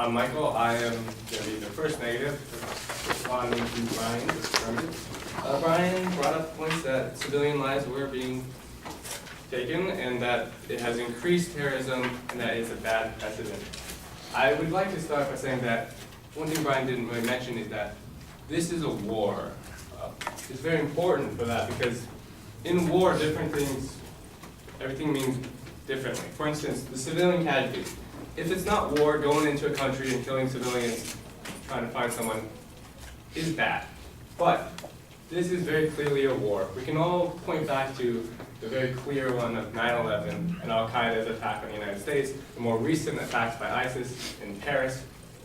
I'm Michael. I am going to be the first negative, responding to Brian's affirmative. Brian brought up points that civilian lives were being taken and that it has increased terrorism and that it's a bad precedent. I would like to start by saying that one thing Brian didn't really mention is that this is a war. It's very important for that because in war, different things, everything means differently. For instance, the civilian casualties. If it's not war, going into a country and killing civilians, trying to find someone, is bad. But this is very clearly a war. We can all point back to the very clear one of 9/11 and Al-Qaeda's attack on the United States, the more recent attacks by ISIS in Paris.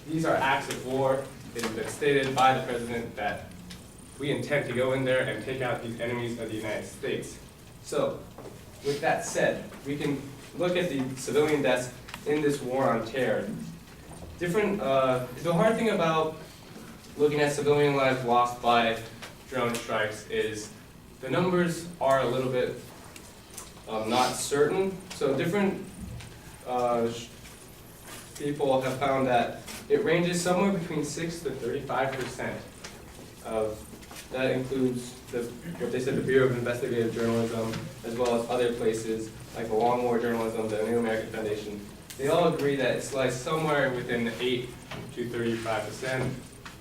These are acts of war. It has been stated by the president that we intend to go in there and take out these enemies of the United States. So, with that said, we can look at the civilian deaths in this war on terror. The hard thing about looking at civilian lives lost by drone strikes is the numbers are a little bit not certain. So different people have found that it ranges somewhere between 6 to 35% of, that includes what they said, the Bureau of Investigative Journalism, as well as other places like the Long War Journalism, the New American Foundation. They all agree that it lies somewhere within 8 to 35%.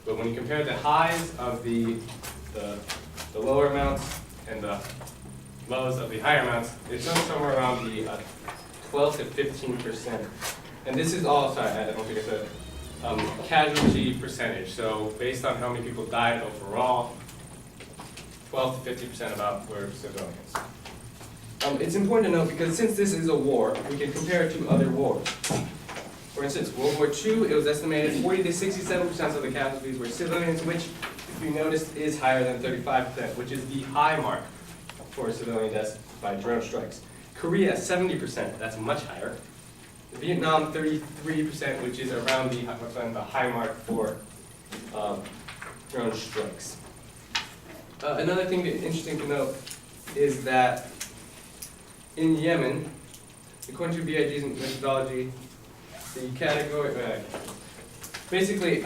But when you compare the highs of the lower amounts and the lows of the higher amounts, it's somewhere around the 12 to 15%. And this is all, sorry, I don't think it's a casualty percentage. So based on how many people died overall, 12 to 50% about were civilians. It's important to note because since this is a war, we can compare it to other wars. For instance, World War II, it was estimated 40 to 67% of the casualties were civilians, which, if you noticed, is higher than 35%, which is the high mark for civilian deaths by drone strikes. Korea, 70%, that's much higher. Vietnam, 33%, which is around the high mark for drone strikes. Another thing that's interesting to note is that in Yemen, according to BIG's methodology, the category, basically,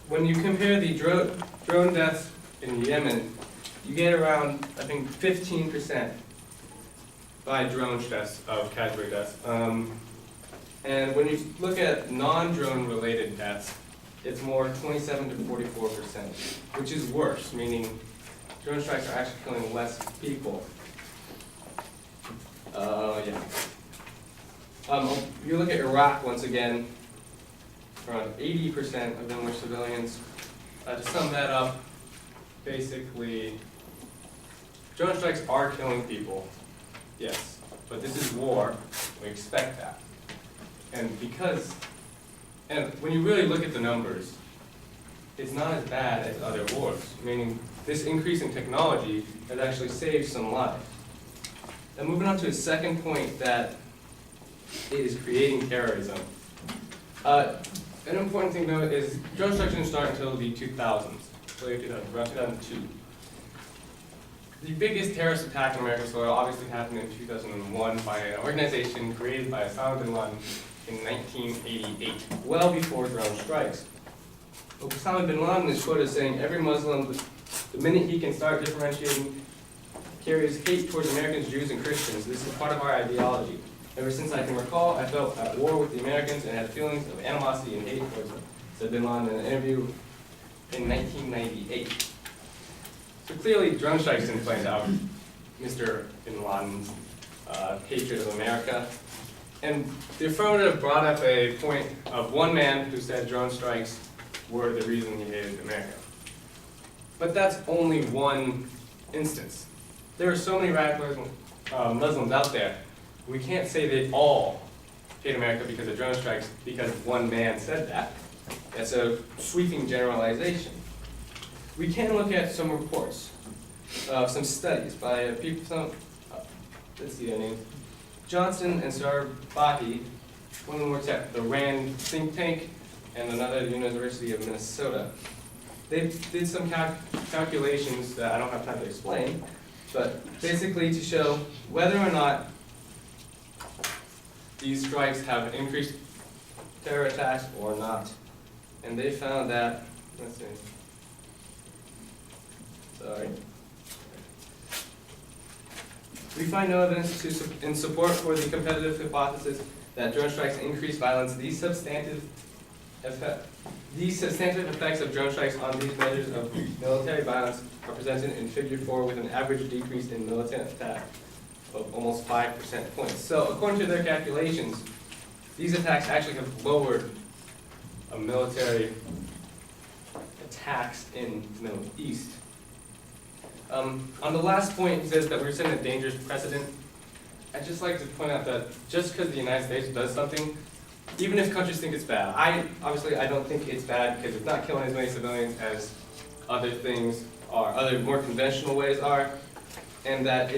when you compare the drone deaths in Yemen, you get around, I think, 15% by drone deaths of casualty deaths. And when you look at non-drone related deaths, it's more 27 to 44%, which is worse, meaning drone strikes are actually killing less people. You look at Iraq once again, around 80% of them were civilians. To sum that up, basically, drone strikes are killing people, yes, but this is war, we expect that. And when you really look at the numbers, it's not as bad as other wars, meaning this increase in technology has actually saved some lives. And moving on to a second point, that it is creating terrorism. An important thing to note is drone strikes didn't start until the 2000s, around 2002. The biggest terrorist attack on American soil obviously happened in 2001 by an organization created by Osama bin Laden in 1988, well before drone strikes. Osama bin Laden is quoted as saying, "Every Muslim, the minute he can start differentiating, carries hate towards Americans, Jews, and Christians. This is part of our ideology. Ever since I can recall, I felt at war with the Americans and had feelings of animosity and hate towards them," said bin Laden in an interview in 1998. So clearly, drone strikes didn't play out Mr. bin Laden's hatred of America. And the affirmative brought up a point of one man who said drone strikes were the reason he hated America. But that's only one instance. There are so many radical Muslims out there. We can't say they all hate America because of drone strikes because one man said that. That's a sweeping generalization. We can look at some reports, some studies by people, let's see their names, Johnson and Sarbahi, one of them works at the RAND think tank, and another at the University of Minnesota. They did some calculations that I don't have time to explain, but basically to show whether or not these strikes have increased terror attacks or not. And they found that, let's see, sorry. We find no evidence in support for the competitive hypothesis that drone strikes increase violence. These substantive effects of drone strikes on these measures of military violence are presented in Figure 4 with an average decrease in militant attack of almost 5% points. So according to their calculations, these attacks actually have lowered military attacks in the Middle East. On the last point, he says that we're setting a dangerous precedent. I'd just like to point out that just because the United States does something, even if countries think it's bad, I don't think it's bad because it's not killing as many civilians as other things are, other more conventional ways are, and that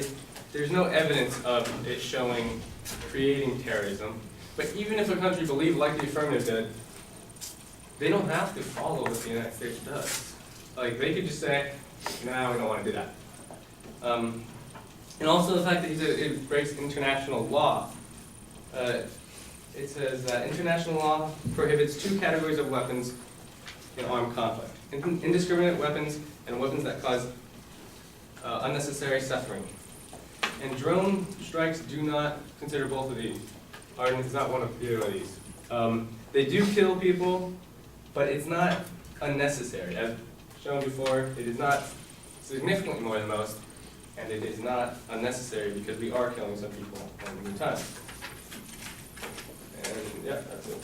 there's no evidence of it showing creating terrorism. But even if a country believed, like the affirmative did, they don't have to follow what the United States does. Like, they could just say, no, we don't want to do that. And also the fact that it breaks international law. It says that international law prohibits two categories of weapons in armed conflict: indiscriminate weapons and weapons that cause unnecessary suffering. And drone strikes do not consider both of these. It's not one of either of these. They do kill people, but it's not unnecessary. As shown before, it is not significantly more than most, and it is not unnecessary because we are killing some people all the time. And yeah, that's it.